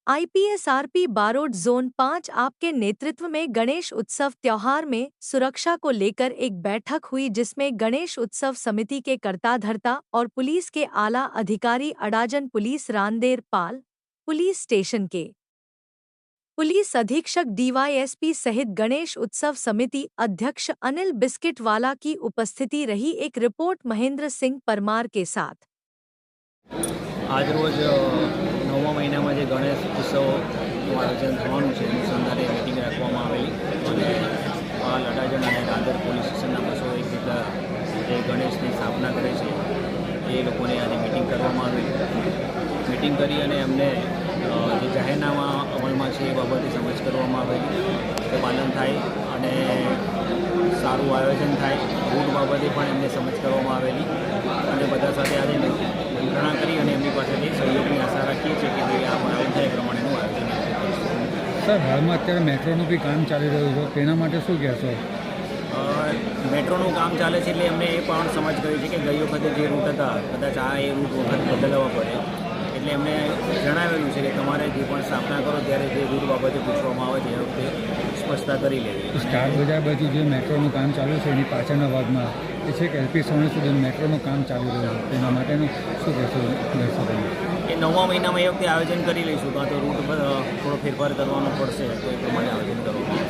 आईपीएसआरपी Barot zone 5 आपके नेतृत्व में गणेश उत्सव त्योहार में सुरक्षा को लेकर एक बैठक हुई जिसमें गणेश उत्सव समिति के कर्ता-धर्ता और पुलिस के आला अधिकारी अडाजन पुलिस रांदेर पाल, पुलिस स्टेशन के पुलिस अधीक्षक डीवाईएसपी सहित गणेश उत्सव समिति अध्यक्ष अनिल बिस्किटवाला की उपस्थिति रही। एक रिपोर्ट महेंद्र सिंह परमार के साथ। आज रोज नवमा महीनाમાં જે ગણેશ ઉત્સવનું આયોજન થવાનું છે એની સંદર્ભે મિટિંગ રાખવામાં આવેલી અને પાલ અડાજણ અને રાંદેર પોલીસ સ્ટેશનના 201 જેટલા જે ગણેશની સ્થાપના કરે છે એ લોકોને આજે મિટિંગ કરવામાં આવેલી। મિટિંગ કરી અને એમને જે જાહેરનામા અમલમાં છે એ બાબતે સમજ કરવામાં આવેલી કે પાલન થાય અને સારું આયોજન થાય રૂટ બાબતે પણ એમને સમજ કરવામાં આવેલી અને બધા સાથે આજે મંત્રણા કરી અને એમની પાસેથી સહયોગની આશા રાખીએ છીએ કે આ આયોજન થાય એ પ્રમાણેનું આયોજન સર, હાલમાં અત્યારે મેટ્રોનું બી કામ ચાલી રહ્યું છે, તેના માટે શું કહેશો? મેટ્રોનું કામ ચાલે છે એટલે એમને એ પણ સમજ કરી છે કે ગઈ વખતે જે રૂટ હતા કદાચ આ એ રૂટ વખત બદલવા પડે એટલે એમને જણાવેલું છે કે તમારે જે પણ સ્થાપના કરો ત્યારે જે રૂટ બાબતે પૂછવામાં આવે છે એ વખતે સ્પષ્ટતા કરી લેવી। સ્ટાર બજાર બાજુ જે મેટ્રોનું કામ ચાલુ છે એની પાછળના ભાગમાં એ છે કે એલપી સોની સુધી મેટ્રોનું કામ ચાલુ રહ્યું છે, તેના માટેનું શું કહેશો દર્શકોને? એ નવમા મહિનામાં એ વખતે આયોજન કરી લઈશું, કાં તો રૂટ પર થોડો ફેરફાર કરવાનો પડશે તો એ પ્રમાણે આયોજન કરવું।